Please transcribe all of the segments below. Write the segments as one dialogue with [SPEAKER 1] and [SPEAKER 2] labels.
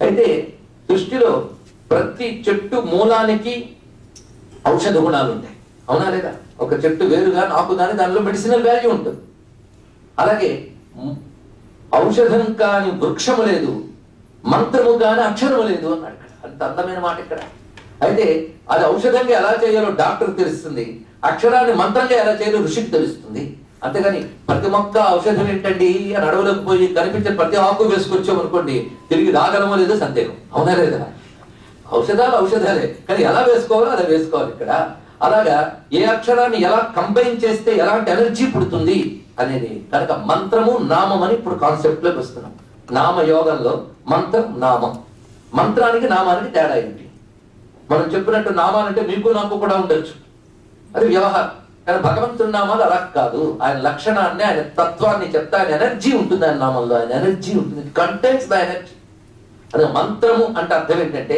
[SPEAKER 1] అయితే సృష్టిలో ప్రతి చెట్టు మూలానికి ఔషధ గుణాలు ఉంటాయి, అవునా లేదా? ఒక చెట్టు వేరుగా నాకు కానీ దానిలో మెడిసినల్ వాల్యూ ఉంటుంది. అలాగే ఔషధం కాని వృక్షము లేదు, మంత్రము కాని అక్షరము లేదు అన్నాడు ఇక్కడ. అంత అందమైన మాట ఇక్కడ. అయితే అది ఔషధంగా ఎలా చేయాలో డాక్టర్ తెలుస్తుంది, అక్షరాన్ని మంత్రంగా ఎలా చేయాలో ఋషికి తెలుస్తుంది. అంతేగాని ప్రతి మొక్క ఔషధం ఏంటండి అని అడవులకు పోయి కనిపించే ప్రతి ఆకు వేసుకొచ్చామనుకోండి తిరిగి రాగలమో లేదో సందేహం, అవునా లేదా? ఔషధాలు ఔషధాలే, కానీ ఎలా వేసుకోవాలో అలా వేసుకోవాలి ఇక్కడ. అలాగా ఏ అక్షరాన్ని ఎలా కంబైన్ చేస్తే ఎలాంటి ఎనర్జీ పుడుతుంది అనేది కనుక మంత్రము నామం అని ఇప్పుడు కాన్సెప్ట్ లోకి వస్తున్నాం. నామయోగంలో మంత్రం నామం, మంత్రానికి నామానికి తేడా ఏంటి? మనం చెప్పినట్టు నామాలంటే మీకు నాకు కూడా ఉండొచ్చు, అది వ్యవహారం. కానీ భగవంతుడి నామాలు అలా కాదు. ఆయన లక్షణాన్ని, ఆయన తత్వాన్ని చెప్తే ఆయన ఎనర్జీ ఉంటుంది, ఆయన నామంలో ఆయన ఎనర్జీ ఉంటుంది, కంటెంట్స్ ద ఎనర్జీ. అదే మంత్రము అంటే అర్థం ఏంటంటే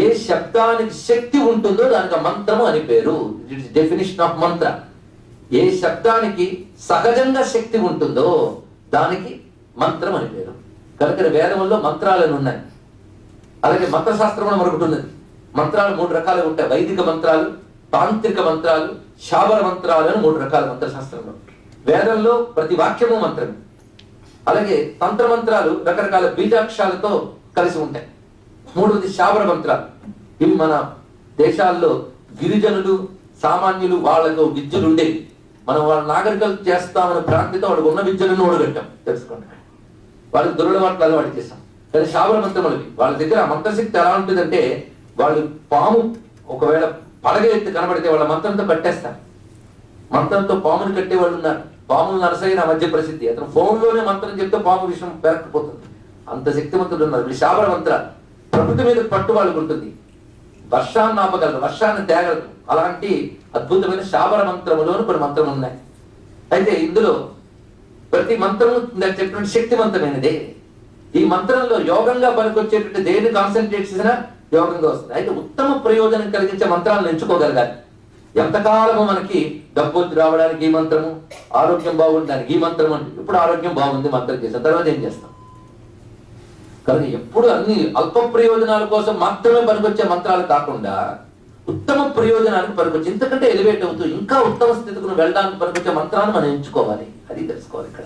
[SPEAKER 1] ఏ శబ్దానికి శక్తి ఉంటుందో దానికి మంత్రము అని పేరు. ఇట్స్ డెఫినిషన్ ఆఫ్ మంత్ర. ఏ శబ్దానికి సహజంగా శక్తి ఉంటుందో దానికి మంత్రం అని పేరు. కనుక వేదంలో మంత్రాలను ఉన్నాయి. అలాగే మంత్రశాస్త్రంలో మరొకటి ఉన్నది. మంత్రాలు 3 రకాలుగా ఉంటాయి. వైదిక మంత్రాలు, తాంత్రిక మంత్రాలు, శాబర మంత్రాలు అని 3 రకాల మంత్రశాస్త్రంలో. వేదంలో ప్రతి వాక్యము మంత్రమే. అలాగే తంత్ర మంత్రాలు రకరకాల బీజాక్షరాలతో కలిసి ఉంటాయి. 3వది శాబర మంత్రాలు. ఇవి మన దేశాల్లో గిరిజనులు సామాన్యులు వాళ్ళకు విద్యలు ఉండేవి. మనం వాళ్ళ నాగరికలు చేస్తామని ప్రాంతితో వాళ్ళకు ఉన్న విద్యలను ఓడగట్టాం, తెలుసుకోండి. వాళ్ళకి దురలవాట్లు అలవాటు చేశాం. కానీ శాబర మంత్రములవి వాళ్ళ దగ్గర ఆ మంత్రశక్తి ఎలా ఉంటుందంటే వాళ్ళు పాము ఒకవేళ పడగ ఎత్తి కనబడితే వాళ్ళ మంత్రంతో కట్టేస్తారు. మంత్రంతో పాముని కట్టే వాళ్ళు ఉన్నారు. పాములు నరసయ్య నా మధ్య ప్రసిద్ధి. అతను ఫోన్లోనే మంత్రం చెప్తే పాము విషయం పెరగకపోతుంది, అంత శక్తివంతులు ఉన్నారు. వీళ్ళు శాబర మంత్రాలు. ప్రకృతి మీద పట్టు వాళ్ళకు ఉంటుంది. వర్షాన్ని ఆపగలరు, వర్షాన్ని తేగలరు. అలాంటి అద్భుతమైన శాబర మంత్రములోని కొన్ని మంత్రములు ఉన్నాయి. అయితే ఇందులో ప్రతి మంత్రము నాకు చెప్పినట్టు శక్తివంతమైనదే. ఈ మంత్రంలో యోగంగా పనికొచ్చేటట్టు దేన్ని కాన్సన్ట్రేట్ చేసినా యోగంగా వస్తుంది. అయితే ఉత్తమ ప్రయోజనం కలిగించే మంత్రాలను ఎంచుకోగలగాలి. ఎంతకాలము మనకి డబ్బు రావడానికి ఈ మంత్రము, ఆరోగ్యం బాగుండడానికి ఈ మంత్రం అంటే ఇప్పుడు ఆరోగ్యం బాగుంది మంత్రం చేసిన తర్వాత ఏం చేస్తాం? కనుక ఎప్పుడు అన్ని అల్ప ప్రయోజనాల కోసం మాత్రమే పనికొచ్చే మంత్రాలు కాకుండా ఉత్తమ ప్రయోజనానికి పనికొచ్చి ఇంతకంటే ఎలివేట్ అవుతూ ఇంకా ఉత్తమ స్థితికి వెళ్ళడానికి పనికొచ్చే మంత్రాన్ని మనం ఎంచుకోవాలి. అది తెలుసుకోవాలి ఇక్కడ.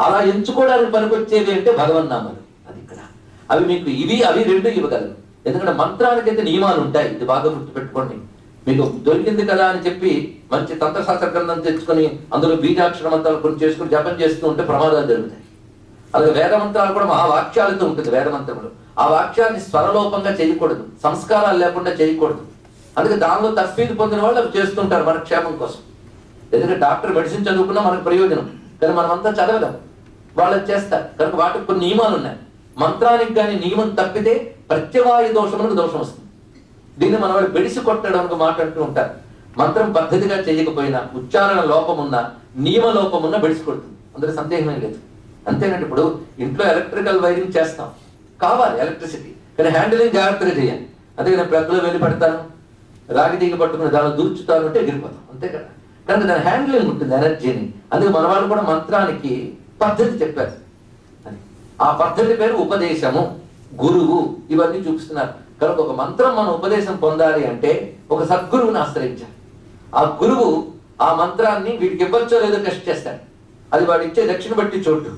[SPEAKER 1] అలా ఎంచుకోవడానికి పనికొచ్చేది అంటే భగవన్నామాలు. అది ఇక్కడ అవి మీకు ఇవి అవి 2 ఇవ్వగలరు. ఎందుకంటే మంత్రానికైతే నియమాలు ఉంటాయి. ఇది బాగా గుర్తుపెట్టుకోండి. మీకు దొరికింది కదా అని చెప్పి మంచి తంత్రశాస్త్ర గ్రంథం తెచ్చుకొని అందులో బీజాక్షర మంత్రాలు కొన్ని చేసుకుని జపం చేస్తూ ఉంటే ప్రమాదాలు జరుగుతాయి. అలాగే వేద మంత్రాలు కూడా మహావాక్యాలతో ఉంటుంది. వేద మంత్రములు ఆ వాక్యాన్ని స్వరలోపంగా చేయకూడదు, సంస్కారాలు లేకుండా చేయకూడదు. అందుకే దానిలో తర్ఫీదు పొందిన వాళ్ళు అవి చేస్తుంటారు మన క్షేమం కోసం. ఎందుకంటే డాక్టర్ మెడిసిన్ చదువుకున్నా మనకు ప్రయోజనం, కానీ మనమంతా చదవలేం, వాళ్ళు చేస్తారు. కనుక వాటికి కొన్ని నియమాలు ఉన్నాయి. మంత్రానికి కానీ నియమం తప్పితే ప్రత్యవాయు దోషములకు దోషం వస్తుంది. దీన్ని మన వాళ్ళు బెడిసి కొట్టడానికి మాట అంటూ ఉంటారు. మంత్రం పద్ధతిగా చేయకపోయినా, ఉచ్చారణ లోపమున్నా, నియమ లోపమున్నా బెడిసి కొడుతుంది. అందులో సందేహమే లేదు. అంతేనండి. ఇప్పుడు ఇంట్లో ఎలక్ట్రికల్ వైరింగ్ చేస్తాం, కావాలి ఎలక్ట్రిసిటీ, కానీ హ్యాండిలింగ్ జాగ్రత్తగా చేయాలి. అదే నేను ప్లగ్లో వెళ్ళి పెడతాను, రాగి తీగ పట్టుకుని దానిలో దూర్చుతాను అంటే ఎగిరిపోతాం, అంతే కదా. కనుక దాని హ్యాండిలింగ్ ఉంటుంది ఎనర్జీని. అందుకే మన వాళ్ళు కూడా మంత్రానికి పద్ధతి చెప్పారు. ఆ పద్ధతి పేరు ఉపదేశము, గురువు, ఇవన్నీ చూపిస్తున్నారు. కనుక ఒక మంత్రం మనం ఉపదేశం పొందాలి అంటే ఒక సద్గురువుని ఆశ్రయించాలి. ఆ గురువు ఆ మంత్రాన్ని వీడికి ఇవ్వచ్చో లేదో టెస్ట్ చేస్తాడు. అది వాడు ఇచ్చే దక్షిణ బట్టి చోటు,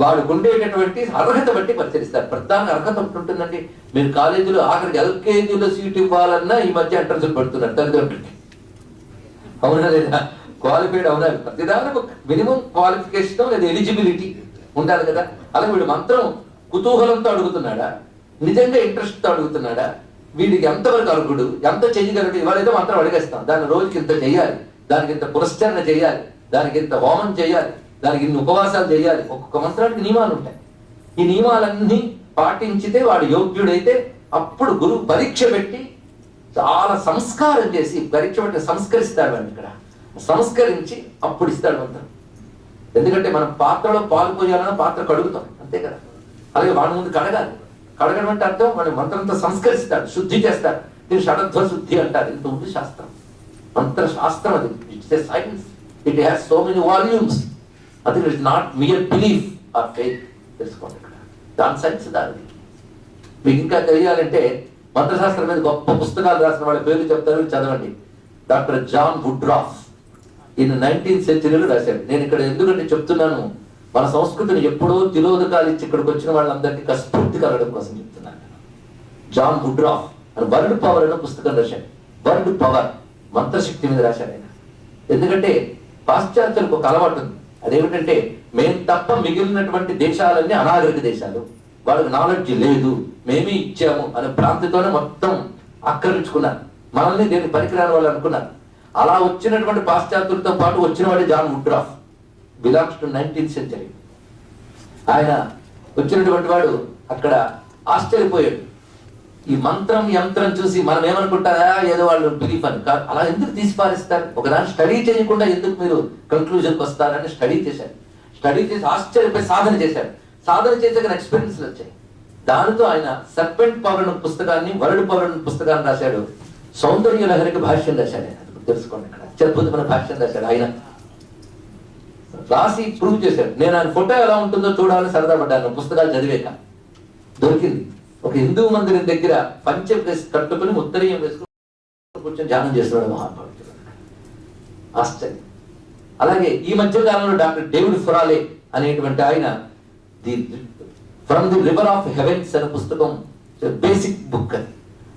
[SPEAKER 1] వాడు ఉండేటటువంటి అర్హత బట్టి పరిశీలిస్తారు. ప్రధాన అర్హత ఒకటి ఉంటుందండి. మీరు కాలేజీలో ఆఖరికి ఎల్కేజీలో సీట్ ఇవ్వాలన్నా ఈ మధ్య ఎంట్రన్స్ పెడుతున్నారు తల్లిదండ్రులకి, అవునా లేదా? క్వాలిఫైడ్ అవునా? ప్రతిదానికి మినిమం క్వాలిఫికేషన్ లేదా ఎలిజిబిలిటీ ఉండాలి కదా. అలాగే వీడు మంత్రం కుతూహలంతో అడుగుతున్నాడా, నిజంగా ఇంట్రెస్ట్ తో అడుగుతున్నాడా, వీడికి ఎంతవరకు అర్హుడు, ఎంత చేయగలడు? ఇవాళ ఏదో మంత్రం అడిగేస్తాం, దాన్ని రోజుకి ఇంత చేయాలి, దానికి ఇంత పురస్కరణ చేయాలి, దానికి ఇంత హోమం చేయాలి, దానికి ఇన్ని ఉపవాసాలు చేయాలి. ఒక్కొక్క మంత్రానికి నియమాలు ఉంటాయి. ఈ నియమాలన్నీ పాటించితే వాడు యోగ్యుడైతే అప్పుడు గురువు పరీక్ష పెట్టి చాలా సంస్కారం చేసి పరీక్ష పెట్టి సంస్కరిస్తాడు. వాడిని ఇక్కడ సంస్కరించి అప్పుడు ఇస్తాడు మంత్రం. ఎందుకంటే మనం పాత్రలో పాలు పోయాలన్నా పాత్ర కడుగుతాం, అంతే కదా. అలాగే వాడి ముందు కడగాలి. కడగడం అంటే అర్థం వాడి మంత్రంతో సంస్కరిస్తాడు, శుద్ధి చేస్తాడు. దీన్ని షడధ్వ శుద్ధి అంటారు. ఇంత ఉంది శాస్త్రం, మంత్ర శాస్త్రం. అది it's a science. It has so many volumes. అది it's not mere belief or faith. తెలుసుకోండి ఇక్కడ దాని సైన్స్ దాని. మీకు ఇంకా తెలియాలంటే మంత్రశాస్త్రం మీద గొప్ప పుస్తకాలు రాసిన వాళ్ళ పేర్లు చెప్తారు, చదవండి. డాక్టర్ జాన్ వుడ్రాఫ్, ఈయన 19th centuryలో రాశాడు. నేను ఇక్కడ ఎందుకంటే చెప్తున్నాను, మన సంస్కృతిని ఎప్పుడో తిరోధకాలు ఇచ్చి ఇక్కడికి వచ్చిన వాళ్ళందరికీ కస్ఫూర్తి కలగడం కోసం చెప్తున్నాను. జాన్ వుడ్రాఫ్ అని వరల్డ్ పవర్ అనే పుస్తకం రాశాడు. వరల్డ్ పవర్, మంత్రశక్తి మీద రాశాడు ఆయన. ఎందుకంటే పాశ్చాత్యులకు ఒక అలవాటు ఉంది, అదేమిటంటే మేము తప్ప మిగిలినటువంటి దేశాలన్నీ అనాగరిక దేశాలు, వాళ్ళకి నాలెడ్జ్ లేదు, మేమే ఇచ్చాము అనే భ్రాంతితోనే మొత్తం ఆక్రమించుకున్నారు, మనల్ని దేని పనికిరాని వాళ్ళు అనుకున్నారు. అలా వచ్చినటువంటి పాశ్చాత్యులతో పాటు వచ్చిన వాడే John Woodroffe, belongs to 19th century. ఆయన వచ్చినటువంటి వాడు అక్కడ ఆశ్చర్యపోయాడు. ఈ మంత్రం యంత్రం చూసి మనం ఏమనుకుంటారా, ఏదో వాళ్ళు బిలీఫ్ అని కాదు. అలా ఎందుకు తీసి పారేస్తారు, ఒకదాన్ని స్టడీ చేయకుండా ఎందుకు మీరు కంక్లూజన్కి వస్తారని స్టడీ చేశాడు. స్టడీ చేసి ఆశ్చర్యపోయి సాధన చేశాడు. సాధన చేసాక ఎక్స్పీరియన్స్లు వచ్చాయి. దానితో ఆయన సర్పెంట్ పవర్ పుస్తకాన్ని, వరల్డ్ పవర్ పుస్తకాన్ని రాశాడు. సౌందర్య లహరికి భాష్యం రాశాడు ఆయన. తెలుసుకోండి, ఇక్కడ అత్యద్భుతమైన భాష్యం రాశాడు ఆయన. రాసి ప్రూవ్ చేశాడు. నేను ఆయన ఫోటో ఎలా ఉంటుందో చూడాలని సరదా పడ్డాను. పుస్తకాలు చదివేక దొరికింది. ఒక హిందూ మందిరం దగ్గర పంచె కట్టుకుని ఉత్తరీయం వేసుకుని కూర్చొని ధ్యానం చేస్తున్నాడు మహాత్ముడు. ఆశ్చర్యం. అలాగే ఈ మధ్య కాలంలో డాక్టర్ డేవిడ్ ఫురాలే అనేటువంటి ఆయన from the river of heavens అనే పుస్తకం, బేసిక్ బుక్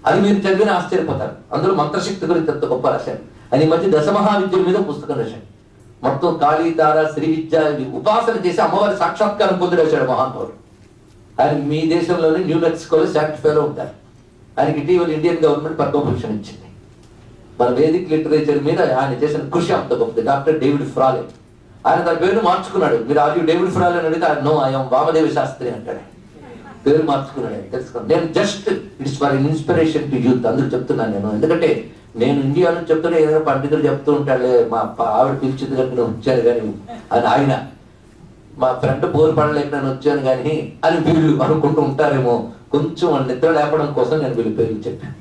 [SPEAKER 1] అది మీరు చదివిన ఆశ్చర్యపోతారు. అందులో మంత్రశక్తి గురించి ఎంత గొప్ప రాశాడు. ఆయన ఈ మధ్య దశమహావిద్యుల మీద పుస్తకం రాశాడు. మొత్తం కాళీ, తార, శ్రీ విద్య ఉపాసన చేసి అమ్మవారి సాక్షాత్కారం పొంది రాశాడు మహానుభావుడు. ఆయన మీ దేశంలోని న్యూ మెక్సికోలో శాంక్టిఫైలో ఉంటారు. ఆయనకి ఇటీవల ఇండియన్ గవర్నమెంట్ పద్మభూషణ్ ఇచ్చింది. మన వేదిక్ లిటరేచర్ మీద ఆయన చేసిన కృషి అంత గొప్పది. Doctor David ఫ్రాలే. ఆయన తన పేరును మార్చుకున్నాడు. మీరు ఆర్యూ డేవిడ్ ఫ్రాలే అని అడిగితే నో, ఐఎమ్ వామదేవ శాస్త్రి అంటాడు. పేరు మార్చుకున్నాడు. తెలుసుకోండి, నేను just it's for inspiration to youth అందుకు చెప్తున్నాను నేను. ఎందుకంటే నేను ఇండియాలో చెప్తున్నా, ఏదైనా పండితులు చెప్తూ ఉంటాడులే, మా ఆవిడ పిలిచింది కనుక నేను వచ్చాను కానీ అని ఆయన, మా ఫ్రెండ్ బోర్ పడలేక నేను వచ్చాను కానీ అని వీళ్ళు అనుకుంటూ ఉంటారేమో. కొంచెం నిద్ర లేపడం కోసం నేను వీళ్ళు పేర్లు చెప్పాను.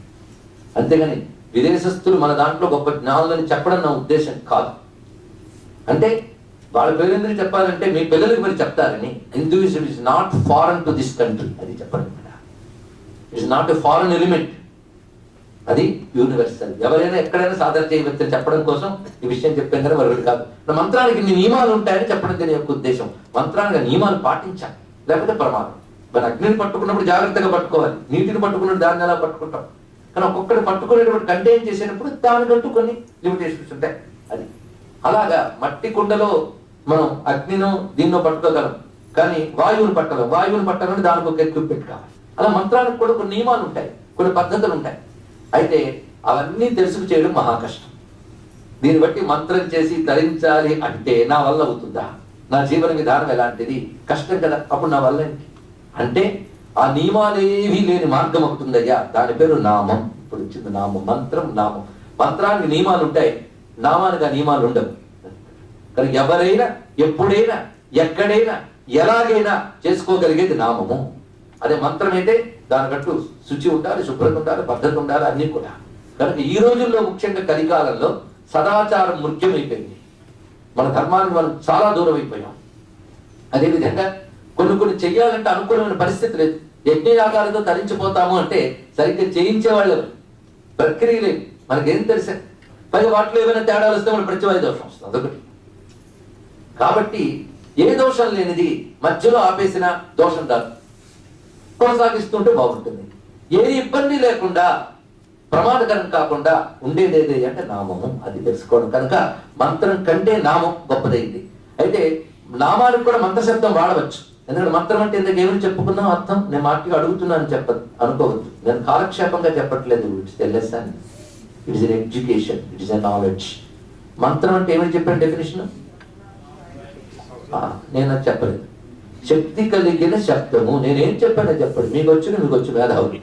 [SPEAKER 1] అంతేగాని విదేశస్తులు మన దాంట్లో గొప్ప జ్ఞానులని చెప్పడం నా ఉద్దేశం కాదు. అంటే వాళ్ళ పేరు ఎందుకు చెప్పాలంటే మీ పిల్లలకి మీరు చెప్తారని. Hinduism is not foreign to this country, అది చెప్పండి. It is not a foreign element, అది యూనివర్సల్. ఎవరైనా ఎక్కడైనా సాధన చేయవచ్చని చెప్పడం కోసం ఈ విషయం చెప్పాను కానీ మరొకటి కాదు. మంత్రానికి నియమాలు ఉంటాయని చెప్పడం దీని యొక్క ఉద్దేశం. మంత్రానికి నియమాలు పాటించాలి, లేకపోతే ప్రమాదం. మన అగ్నిని పట్టుకున్నప్పుడు జాగ్రత్తగా పట్టుకోవాలి, నీటిని పట్టుకున్నప్పుడు దాన్ని ఎలా పట్టుకుంటాం. కానీ ఒక్కొక్కటి పట్టుకునేటువంటి కంటైన్ చేసేటప్పుడు దానికంటూ కొన్ని లిమిటేషన్స్ ఉంటాయి. అది అలాగా మట్టి కుండలో మనం అగ్నిను దీన్నో పట్టుకోగలం, కానీ వాయువుని పట్టలేం. వాయువుని పట్టాలంటే దానికి ఒక ఎక్విప్మెంట్ కావాలి. అలా మంత్రానికి కూడా కొన్ని నియమాలు ఉంటాయి, కొన్ని పద్ధతులు ఉంటాయి. అయితే అవన్నీ తెలుసుకు చేయడం మహా కష్టం. దీన్ని బట్టి మంత్రం చేసి ధరించాలి అంటే నా వల్ల అవుతుందా, నా జీవన విధానం ఎలాంటిది, కష్టం కదా. అప్పుడు నా వల్ల ఏంటి అంటే ఆ నియమాలేవి లేని మార్గం అవుతుందయ్యా, దాని పేరు నామం. ఇప్పుడు వచ్చింది నామం, మంత్రం, నామం. మంత్రానికి నియమాలు ఉంటాయి, నామానికి ఆ నియమాలు ఉండవు. కానీ ఎవరైనా ఎప్పుడైనా ఎక్కడైనా ఎలాగైనా చేసుకోగలిగేది నామము. అదే మంత్రం అయితే దానికంటూ శుచి ఉండాలి, శుభ్రత ఉండాలి, పద్ధతి ఉండాలి, అన్ని కూడా. కనుక ఈ రోజుల్లో ముఖ్యంగా కలికాలంలో సదాచారం ముఖ్యమైపోయింది. మన ధర్మానికి మనం చాలా దూరం అయిపోయాం. అదేవిధంగా కొన్ని చెయ్యాలంటే అనుకూలమైన పరిస్థితి లేదు. యజ్ఞయాగాలతో తరించిపోతాము అంటే సరిగ్గా చేయించేవాళ్ళు ప్రక్రియ లేదు, మనకేం తెలుసా. పైగా వాటిలో ఏమైనా తేడాలు వస్తే మన ప్రతివాది దోషం వస్తుంది, అదొకటి. కాబట్టి ఏ దోషం లేనిది మధ్యలో ఆపేసిన దోషం రాదు, కొనసాగిస్తుంటే బాగుంటుంది. ఏది ఇబ్బంది లేకుండా ప్రమాదకరం కాకుండా ఉండేదేది అంటే నామము, అది తెలుసుకోవడం. కనుక మంత్రం కంటే నామం గొప్పదైంది. అయితే నామానికి కూడా మంత్రశబ్దం వాడవచ్చు. ఎందుకంటే మంత్రం అంటే ఇంతకు ఏమని చెప్పుకున్నాం అర్థం, నేను మాటగా అడుగుతున్నాను చెప్పదు అనుకోవద్దు. నేను కాలక్షేపంగా చెప్పట్లేదు. It's a lesson, it is an education, it is a knowledge. మంత్రం అంటే ఏమని చెప్పాను డెఫినేషన్, నేను అది చెప్పలేదు. శక్తి కలిగిన శబ్దము. నేనేం చెప్పానో చెప్పండి, మీకు వచ్చు మేధావులు.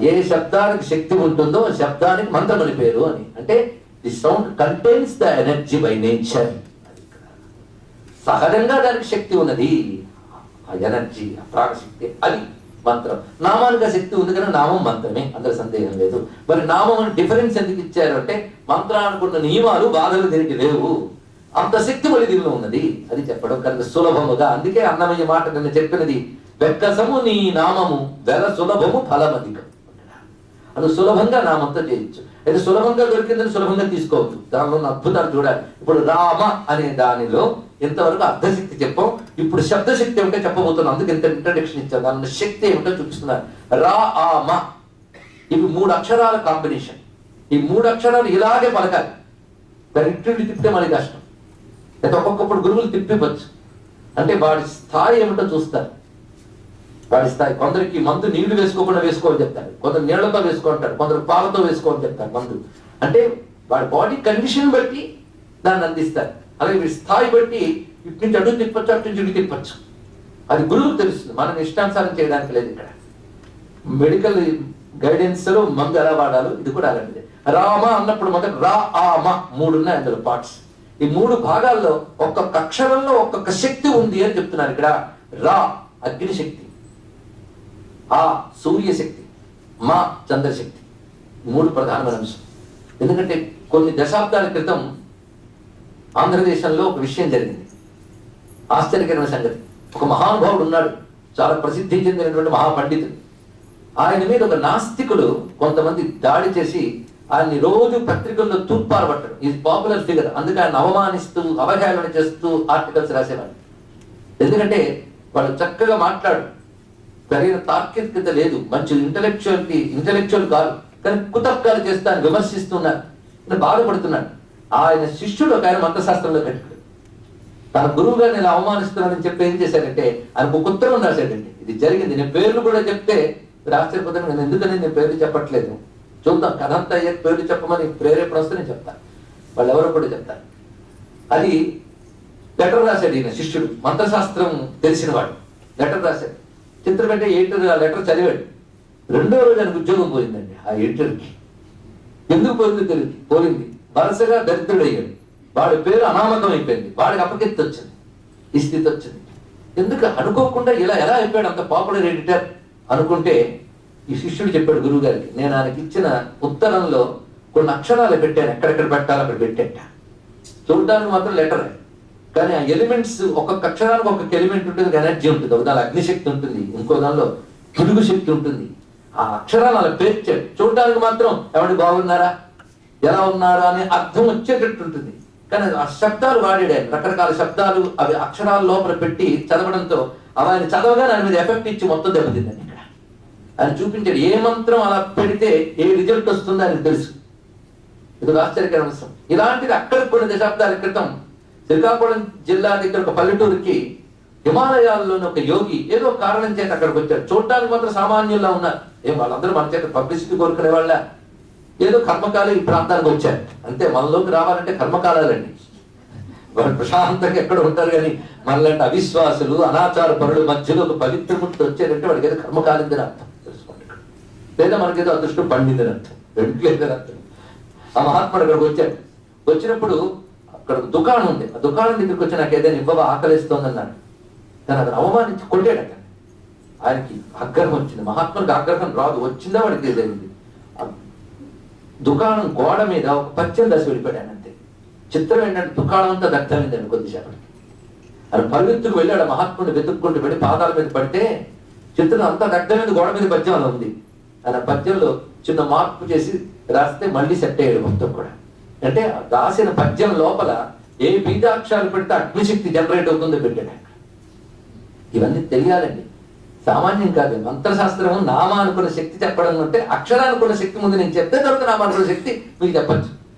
[SPEAKER 1] ఏ శబ్దానికి శక్తి ఉంటుందో ఆ శబ్దానికి మంత్రం అని పేరు అని. అంటే the sound contains the energy by nature. సహజంగా దానికి శక్తి ఉన్నది, ఆ ఎనర్జీ, ఆ ప్రాణశక్తి, అది మంత్రం. నామానికి శక్తి ఉంది కానీ నామం మంత్రమే, అందులో సందేహం లేదు. మరి నామం డిఫరెన్స్ ఎందుకు ఇచ్చారు అంటే మంత్రానికి ఉన్న నియమాలు బాధలు దీనికి లేవు. అంత శక్తి మళ్ళీ దీనిలో ఉన్నది. అది చెప్పడం కనుక సులభముగా, అందుకే అన్నమయ్య మాట నిన్న చెప్పినది, వెక్కసము నీ నామము వెల సులభము ఫలమధికం. అది సులభంగా నామంతో చేయొచ్చు. అయితే సులభంగా దొరికిందని సులభంగా తీసుకోవద్దు, దానిలో ఉన్న అద్భుతాలు చూడాలి. ఇప్పుడు రామ అనే దానిలో ఇంతవరకు అర్ధశక్తి చెప్పాం, ఇప్పుడు శబ్దశక్తి ఏమిటో చెప్పబోతున్నాం. అందుకు ఇంత ఇంట్రడక్షన్ ఇచ్చాం. దాని శక్తి ఏమిటో చూపిస్తున్నారు. రా ఆ మ, ఇవి 3 అక్షరాల కాంబినేషన్. ఈ 3 అక్షరాలు ఇలాగే పలకాలి. దాని ఇటు తిప్పితే మనకి కష్టం. అయితే ఒక్కొక్కప్పుడు గురువులు తిప్పివచ్చు. అంటే వాడి స్థాయి ఏమిటో చూస్తారు. వాడి స్థాయి, కొందరికి మందు నీళ్లు వేసుకోకుండా వేసుకోని చెప్తారు, కొందరు నీళ్లతో వేసుకోంటారు, కొందరు పాలతో వేసుకోని చెప్తారు మందు. అంటే వాడి బాడీ కండిషన్ బట్టి దాన్ని అందిస్తారు. అలాగే వీడి స్థాయి బట్టి ఇటు నుంచి అడుగు తిప్పచ్చు, అటు నుంచి ఇటు తిప్పచ్చు. అది గురువుకు తెలుస్తుంది, మనం ఇష్టానుసారం చేయడానికి లేదు. ఇక్కడ మెడికల్ గైడెన్స్ లో మందు ఎలా వాడాలో ఇది కూడా అలాంటిదే. రామ అన్నప్పుడు మొదట రా ఆ మ 3 ఉన్నాయి అందులో పార్ట్స్. ఈ 3 భాగాల్లో ఒక్కొక్క అక్షరంలో ఒక్కొక్క శక్తి ఉంది అని చెప్తున్నారు. ఇక్కడ రా అగ్నిశక్తి, ఆ సూర్యశక్తి, మా చంద్రశక్తి, 3 ప్రధానమైన అంశం. ఎందుకంటే కొన్ని దశాబ్దాల క్రితం ఆంధ్రదేశంలో ఒక విషయం జరిగింది, ఆశ్చర్యకరమైన సంగతి. ఒక మహానుభావుడు ఉన్నాడు, చాలా ప్రసిద్ధి చెందినటువంటి మహాపండితుడు. ఆయన మీద ఒక నాస్తికులు కొంతమంది దాడి చేసి ఆయన్ని రోజు పత్రికల్లో తూర్పారబట్టడం. Is popular figure. అందుకే ఆయన అవమానిస్తూ అవహేళన చేస్తూ ఆర్టికల్స్ రాసేవాడు. ఎందుకంటే వాళ్ళు చక్కగా మాట్లాడు, సరైన తార్కికత లేదు, మంచి ఇంటలెక్చువల్ కాదు, కానీ కుతర్కాలు చేస్తాను విమర్శిస్తున్నారు, బాధపడుతున్నాడు. ఆయన శిష్యుడు ఒక ఆయన మంత్రశాస్త్రంలో కట్టుకుడు. తన గురువు గారిని ఇలా అవమానిస్తున్నానని చెప్పి ఏం చేశాడంటే ఆయనకు ఒక ఉత్తరం రాశాడండి. ఇది జరిగింది, నేను పేర్లు కూడా చెప్తే ఆశ్చర్యపోతాను. నేను ఎందుకని నేను పేర్లు చెప్పట్లేదు, చూద్దాం కథ అంతా అయ్యే పేర్లు చెప్పమని ప్రేరేపణ వస్తే నేను చెప్తాను, వాళ్ళు ఎవరో కూడా చెప్తారు. అది లెటర్ రాశాడు ఈయన శిష్యుడు, మంత్రశాస్త్రం తెలిసినవాడు. లెటర్ రాశాడు. చిత్రం అంటే ఎడిటర్ ఆ లెటర్ చదివాడు. 2వ రోజు ఆయనకు ఉద్యోగం పోయిందండి. ఆ ఎడిటర్కి ఎందుకు పోయిందో తెలియదు, పోయింది. వరుసగా దరిద్రుడయ్యాడు. వాడి పేరు అనామకం అయిపోయింది, వాడికి అపకీర్తి వచ్చింది, ఈ స్థితి వచ్చింది. ఎందుకు అనుకోకుండా ఇలా ఎలా అయిపోయాడు అంత పాపులర్ ఎడిటర్ అనుకుంటే, ఈ శిష్యుడు చెప్పాడు గురువు గారికి, నేను ఆయనకి ఇచ్చిన ఉత్తరంలో కొన్ని అక్షరాలు పెట్టాను, ఎక్కడెక్కడ పెట్టాలో అక్కడ పెట్టేట. చూడడానికి మాత్రం లెటర్, కానీ ఆ ఎలిమెంట్స్ ఒక్కొక్క అక్షరానికి ఒక్కొక్క ఎలిమెంట్ ఉంటుంది, ఎనర్జీ ఉంటుంది. ఒక దానిలో అగ్నిశక్తి ఉంటుంది, ఇంకో దానిలో పురుగు శక్తి ఉంటుంది. ఆ అక్షరాలు అలా పేర్చాడు. చూడడానికి మాత్రం ఎవరి బాగున్నారా, ఎలా ఉన్నారా అనే అర్థం వచ్చేటట్టు ఉంటుంది. కానీ ఆ శబ్దాలు వాడాడు, రకరకాల శబ్దాలు అవి అక్షరాల లోపల పెట్టి చదవడంతో అవి ఆయన చదవగానే ఆయన మీద ఎఫెక్ట్ ఇచ్చి మొత్తం దెబ్బతిందండి. ఇక్కడ ఆయన చూపించాడు ఏ మంత్రం అలా పెడితే ఏ రిజల్ట్ వస్తుందో ఆయనకు తెలుసు. ఇది ఒక ఆశ్చర్యకరమైన అంశం. ఇలాంటిది అక్కడ కొన్ని దశాబ్దాల క్రితం శ్రీకాకుళం జిల్లా దగ్గర ఒక పల్లెటూరుకి హిమాలయాల్లోని ఒక యోగి ఏదో కారణం చేత అక్కడికి వచ్చాడు. చూడటానికి మాత్రం సామాన్యుల్లా ఉన్నారు. ఏం వాళ్ళందరూ మన చేత పబ్లిసిటీ కోరుకునే వాళ్ళ, ఏదో కర్మకాలు ఈ ప్రాంతానికి వచ్చారు అంతే. మనలోకి రావాలంటే కర్మకాలండి. వాళ్ళు ప్రశాంతంగా ఎక్కడ ఉంటారు, కానీ మనలాంటి అవిశ్వాసులు అనాచార పరుల మధ్యలో ఒక పవిత్రమూర్తి వచ్చారంటే వాడికి ఏదో కర్మకాలిందని అర్థం తెలుసుకోండి. లేదా మనకేదో అదృష్టం పండిందని అర్థం, లేదని అర్థం. ఆ మహాత్ముడు అక్కడికి వచ్చాడు. వచ్చినప్పుడు అక్కడ దుకాణం ఉంది. ఆ దుకాణం దగ్గరికి వచ్చి నాకు ఏదైనా ఇవ్వవా, ఆకలిస్తోంది అన్నాడు. కానీ అతను అవమానించి కొట్టాడు. అక్కడ ఆయనకి ఆగ్రహం వచ్చింది. మహాత్ముడికి ఆగ్రహం రాదు, వచ్చిందా వాడికి ఏదైంది. దుకాణం గోడ మీద ఒక పచ్చని దశ వెళ్ళిపోయాడు అంతే. చిత్రం ఏంటంటే దుకాణం అంతా దగ్ధమైందండి కొద్దిసేపటికి. ఆయన పరుగెత్తుకు వెళ్ళాడు, మహాత్ముడిని వెతుక్కుంటూ వెళ్ళి పాదాల మీద పడితే చిత్రం అంతా దగ్ధమైంది. గోడ మీద పద్యం అలా ఉంది. ఆయన పద్యంలో చిన్న మార్పు చేసి రాస్తే మళ్ళీ సెట్ అయ్యాడు మొత్తం కూడా. అంటే రాసిన పద్యం లోపల ఏ బీజాక్షరాలు పెడితే అగ్నిశక్తి జనరేట్ అవుతుందో పెట్టాడు. ఇవన్నీ తెలియాలండి, సామాన్యం కాదు. మంత్రశాస్త్రము నామా అనుకున్న శక్తి చెప్పడం అంటే అక్షరానుకున్న శక్తి ముందు నేను చెప్తే తర్వాత నామా అనుకున్న శక్తి మీకు చెప్పచ్చు.